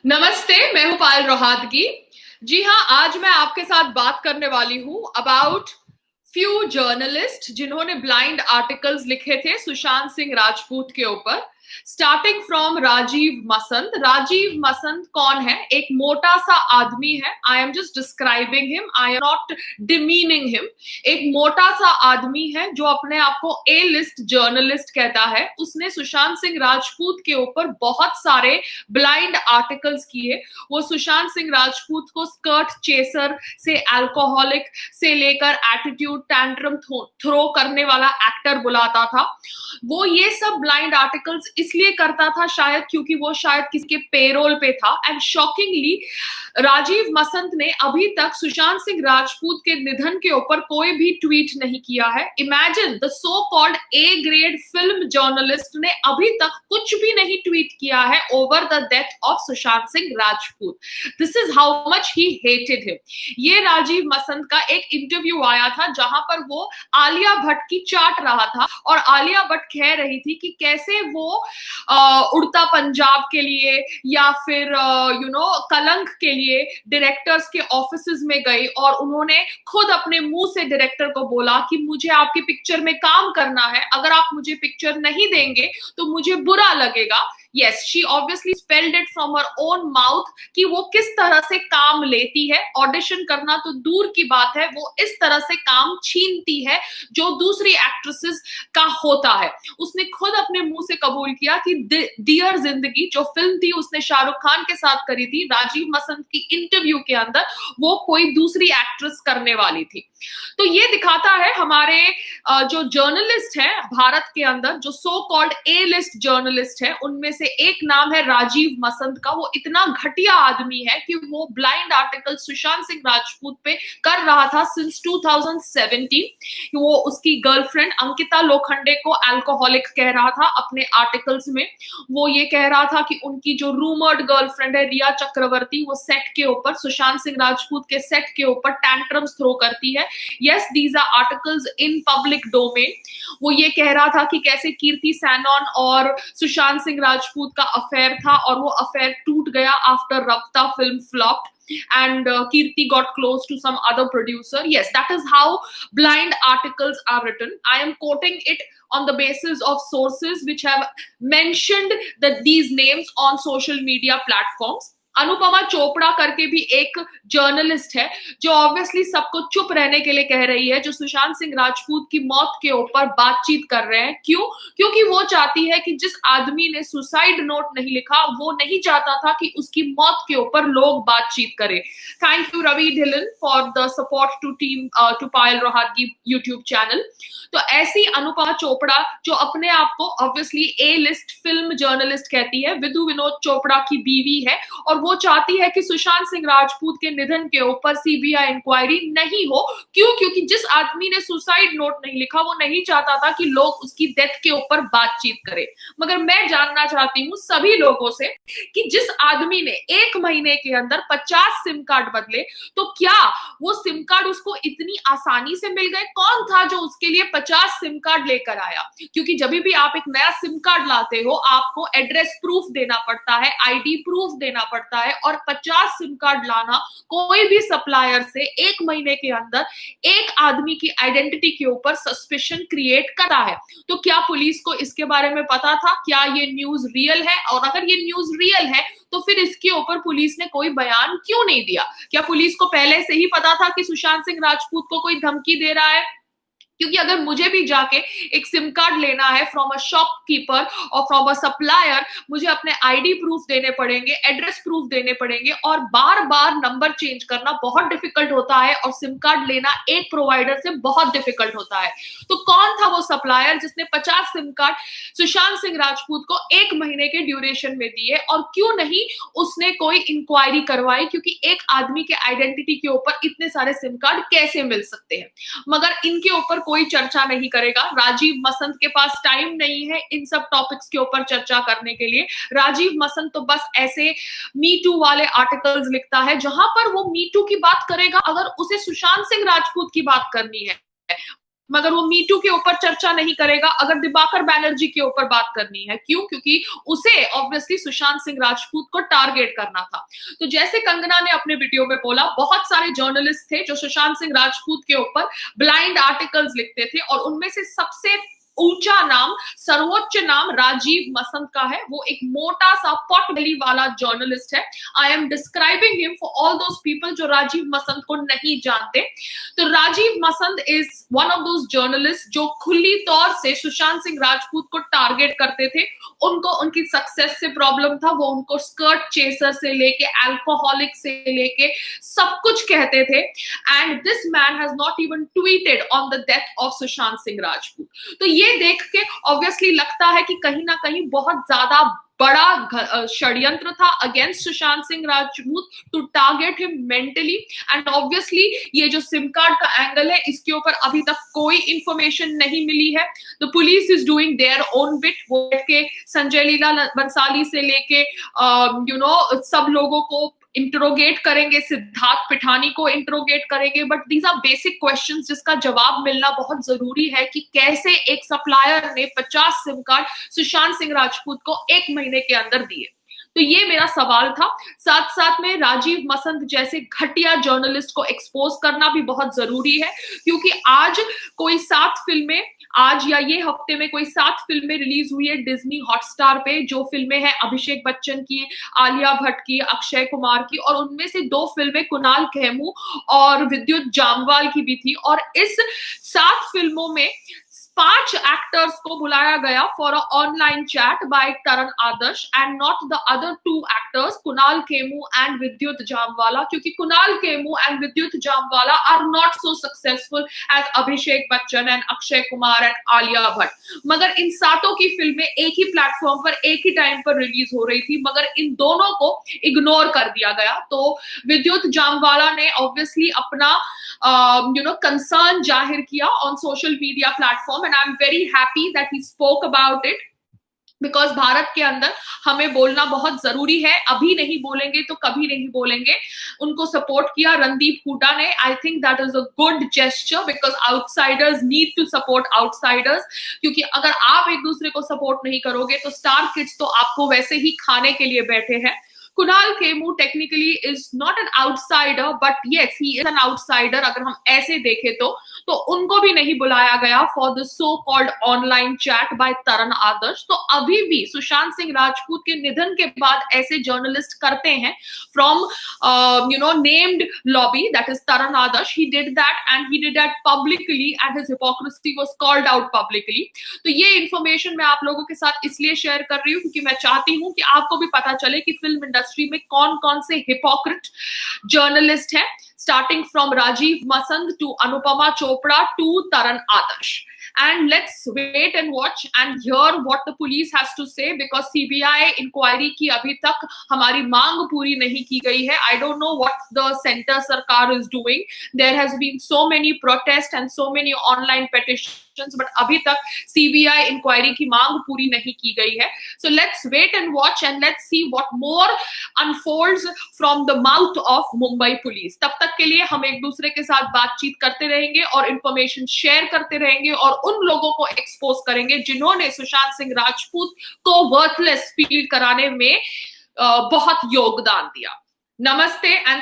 नमस्ते, मैं हूं पायल रोहातगी। जी हाँ, आज मैं आपके साथ बात करने वाली हूं अबाउट फ्यू जर्नलिस्ट जिन्होंने ब्लाइंड आर्टिकल्स लिखे थे सुशांत सिंह राजपूत के ऊपर। Starting from Rajeev Masand. राजीव मसंद कौन है? एक मोटा सा आदमी है। I am just describing him, I am not demeaning him. एक मोटा सा आदमी है जो अपने आप को ए लिस्ट जर्नलिस्ट कहता है। उसने सुशांत सिंह राजपूत के ऊपर बहुत सारे ब्लाइंड आर्टिकल्स किए। वो सुशांत सिंह राजपूत को स्कर्ट चेसर से अल्कोहलिक से लेकर एटीट्यूड टैंट्रम थ्रो करने वाला एक्टर बुलाता था। वो ये सब ब्लाइंड आर्टिकल्स इसलिए करता था शायद क्योंकि वो शायद किसी के पेरोल पे था। एंड शॉकिंगली राजीव मसंत ने अभी तक सुशांत सिंह राजपूत के निधन के ऊपर कोई भी ट्वीट नहीं किया है। Imagine, the so called A grade film journalist ने अभी तक कुछ भी नहीं ट्वीट किया है over the death of Sushant Singh Rajput. This is how much he hated him. ये राजीव मसंत का एक इंटरव्यू आया था जहां पर वो आलिया भट्ट की चाट रहा था और आलिया भट्ट कह रही थी कि कैसे वो उड़ता पंजाब के लिए या फिर कलंक के लिए डायरेक्टर्स के ऑफिसेज में गई और उन्होंने खुद अपने मुंह से डायरेक्टर को बोला कि मुझे आपकी पिक्चर में काम करना है, अगर आप मुझे पिक्चर नहीं देंगे तो मुझे बुरा लगेगा। Yes, she obviously spelled it from her own mouth कि वो किस तरह से काम लेती है। ऑडिशन करना तो दूर की बात है, वो इस तरह से काम छीनती है जो दूसरी एक्ट्रेसेस का होता है। उसने खुद अपने मुंह से कबूल किया कि डियर जिंदगी जो फिल्म थी उसने शाहरुख खान के साथ करी थी, राजीव मसंत की इंटरव्यू के अंदर वो कोई दूसरी एक्ट्रेस करने वाली थी। तो ये दिखाता है हमारे जो जर्नलिस्ट हैं भारत के अंदर, जो so called a list journalist है, उनमें से एक नाम है राजीव मसंत का। वो इतना घटिया आदमी है कि वो ब्लाइंड आर्टिकल सुशांत सिंह राजपूत पे कर रहा था सिंस 2017। वो उसकी गर्लफ्रेंड अंकिता लोखंडे को अल्कोहलिक कह रहा था अपने आर्टिकल्स में। वो ये कह रहा था कि उनकी जो रूमर्ड गर्लफ्रेंड है रिया चक्रवर्ती, वो सेट के ऊपर, सुशांत सिंह राजपूत के सेट के ऊपर टैंट्रम्स थ्रो करती है। Yes, these are articles in public domain. वो ये कह रहा था कि कैसे कीर्ति सैनन और सुशांत सिंह राजपूत का अफेयर था और वो अफेयर टूट गया after Rafta film flopped and Kirti got close to some other producer. Yes, that is how blind articles are written. I am quoting it on the basis of sources which have mentioned these names on social media platforms. Anupama Chopra करके भी एक journalist है जो obviously सबको चुप रहने के लिए कह रही है, जो सुशांत सिंह राजपूत की मौत के ऊपर बातचीत कर रहे हैं। क्यों? क्योंकि वो चाहती है कि जिस आदमी ने सुसाइड नोट नहीं लिखा वो नहीं चाहता था कि उसकी मौत के ऊपर लोग बातचीत करें। Thank you Ravi Dhillon for the support to team to Payal Rohatgi YouTube channel. तो ऐसी अनुपमा चोपड़ा जो अपने आप को obviously A list film journalist कहती है, विदु विनोद चोपड़ा की बीवी है और वो चाहती है कि सुशांत सिंह राजपूत के निधन के ऊपर सीबीआई इंक्वायरी नहीं हो। क्यों? क्योंकि जिस आदमी ने सुसाइड नोट नहीं लिखा वो नहीं चाहता था कि लोग उसकी डेथ के ऊपर बातचीत करें। मगर मैं जानना चाहती हूँ सभी लोगों से कि जिस आदमी ने 1 महीने के अंदर 50 सिम कार्ड बदले, तो क्या वो सिम कार्ड उसको इतनी आसानी से मिल गए? कौन था जो उसके लिए 50 सिम कार्ड लेकर आया? क्योंकि जब भी आप एक नया सिम कार्ड लाते हो आपको एड्रेस प्रूफ देना पड़ता है, आईडी प्रूफ देना पड़ता है, और 50 सिम कार्ड लाना कोई भी सप्लायर से 1 महीने के अंदर एक आदमी की आइडेंटिटी के ऊपर सस्पिशन क्रिएट करता है। तो क्या पुलिस को इसके बारे में पता था? क्या ये न्यूज रियल है? और अगर ये न्यूज रियल है तो फिर इसके ऊपर पुलिस ने कोई बयान क्यों नहीं दिया? क्या पुलिस को पहले से ही पता था कि सुशांत सिंह राजपूत को कोई धमकी दे रहा है? क्योंकि अगर मुझे भी जाके एक सिम कार्ड लेना है फ्रॉम अ शॉपकीपर और फ्रॉम अ सप्लायर, मुझे अपने आईडी प्रूफ देने पड़ेंगे, एड्रेस प्रूफ देने पड़ेंगे, और बार बार नंबर चेंज करना बहुत डिफिकल्ट होता है और सिम कार्ड लेना एक प्रोवाइडर से बहुत डिफिकल्ट होता है। तो कौन था वो सप्लायर जिसने 50 सिम कार्ड सुशांत सिंह राजपूत को 1 महीने के ड्यूरेशन में दिए? और क्यों नहीं उसने कोई इंक्वायरी करवाई? क्योंकि एक आदमी के आइडेंटिटी के ऊपर इतने सारे सिम कार्ड कैसे मिल सकते हैं? मगर इनके ऊपर कोई चर्चा नहीं करेगा। राजीव मसंत के पास टाइम नहीं है इन सब टॉपिक्स के ऊपर चर्चा करने के लिए। राजीव मसंत तो बस ऐसे मी टू वाले आर्टिकल्स लिखता है जहां पर वो मी टू की बात करेगा अगर उसे सुशांत सिंह राजपूत की बात करनी है। मगर वो मी टू के ऊपर चर्चा नहीं करेगा अगर दिबाकर बैनर्जी के ऊपर बात करनी है। क्यों? क्योंकि उसे ऑब्वियसली सुशांत सिंह राजपूत को टारगेट करना था। तो जैसे कंगना ने अपने वीडियो में बोला, बहुत सारे जर्नलिस्ट थे जो सुशांत सिंह राजपूत के ऊपर ब्लाइंड आर्टिकल्स लिखते थे और उनमें से सबसे ऊंचा नाम, सर्वोच्च नाम राजीव मसंद का है। वो एक मोटा सा पॉट बेली वाला जर्नलिस्ट है। I am describing him for all those people जो राजीव मसंद को नहीं जानते। तो Rajiv Masand is one of those journalist जो खुली तौर से सुशांत सिंह राजपूत को टारगेट करते थे। उनको उनकी सक्सेस से प्रॉब्लम था, वो उनको स्कर्ट चेसर से लेके अल्कोहलिक से लेके सब कुछ कहते थे। And this man has not even tweeted on the death of Sushant Singh Rajput. तो ये देख के ऑब्वियसली लगता है कि कहीं ना कहीं बहुत ज्यादा बड़ा षड्यंत्र था against Sushant Singh Rajput to target him mentally. And obviously ये जो सिम कार्ड का एंगल है, इसके ऊपर अभी तक कोई इंफॉर्मेशन नहीं मिली है। The police is doing their own bit. वो के संजय लीला बंसाली से लेके सब लोगों को इंट्रोगेट करेंगे, सिद्धार्थ पिठानी को इंट्रोगेट करेंगे, but these are basic questions जिसका जवाब मिलना बहुत जरूरी है कि कैसे एक सप्लायर ने 50 सिम कार्ड सुशांत सिंह राजपूत को 1 महीने के अंदर दिए। तो ये मेरा सवाल था। साथ साथ में राजीव मसंद जैसे घटिया जर्नलिस्ट को एक्सपोज करना भी बहुत जरूरी है, क्योंकि आज कोई 7 फिल्में, आज या ये हफ्ते में कोई 7 फिल्में रिलीज हुई है डिज्नी हॉटस्टार पे। जो फिल्में हैं अभिषेक बच्चन की, आलिया भट्ट की, अक्षय कुमार की, और उनमें से 2 फिल्में कुणाल खेमू और विद्युत जामवाल की भी थी। और इस 7 फिल्मों में 5 एक्टर्स को बुलाया गया for a online chat by Taran Adarsh and not the other 2 actors Kunal Khemu and Vidyut Jammwal, क्योंकि Kunal Khemu and Vidyut Jammwal are not so successful as Abhishek Bachchan and Akshay Kumar and Alia Bhatt. मगर इन 7 की फिल्में एक ही प्लेटफॉर्म पर एक ही टाइम पर रिलीज हो रही थी, मगर इन दोनों को इग्नोर कर दिया गया। तो विद्युत जामवाला ने ऑब्वियसली अपना कंसर्न जाहिर किया on social media platform, and I'm very happy that he spoke about it, because Bharat के अंदर हमें बोलना बहुत जरूरी है। अभी नहीं बोलेंगे तो कभी नहीं बोलेंगे। उनको सपोर्ट किया रणदीप हुड्डा ने। I think that is a good gesture because outsiders need to support outsiders, क्योंकि अगर आप एक दूसरे को सपोर्ट नहीं करोगे तो स्टार किड्स तो आपको वैसे ही खाने के लिए बैठे हैं। Kunal Khemu technically is not an outsider, but yes he is an outsider अगर हम ऐसे देखें तो उनको भी नहीं बुलाया गया for the so called online chat by Taran Adarsh. तो अभी भी सुशांत सिंह राजपूत के निधन के बाद ऐसे जर्नलिस्ट करते हैं from named lobby, that is Taran Adarsh. He did that and he did that publicly and his hypocrisy was called out publicly. तो ये इंफॉर्मेशन मैं आप लोगों के साथ इसलिए शेयर कर रही हूँ क्योंकि मैं चाहती हूँ कि आपको भी पता चले कि फिल्म इंडस्ट्री में कौन कौन से हिपोक्रेट जर्नलिस्ट हैं, starting from Rajiv Masand to Anupama Chopra to Taran Adarsh. And let's wait and watch and hear what the police has to say, because CBI inquiry की अभी तक हमारी मांग पूरी नहीं की गई है. I don't know what the center sarkar is doing. There has been so many protests and so many online petitions, but अभी तक CBI inquiry की मांग पूरी नहीं की गई है. So let's wait and watch and let's see what more unfolds from the mouth of Mumbai police. तब तक के लिए हम एक दूसरे के साथ बातचीत करते रहेंगे और इंफॉर्मेशन शेयर करते रहेंगे और उन लोगों को एक्सपोज करेंगे जिन्होंने सुशांत सिंह राजपूत को वर्थलेस फील कराने में बहुत योगदान दिया. नमस्ते एंड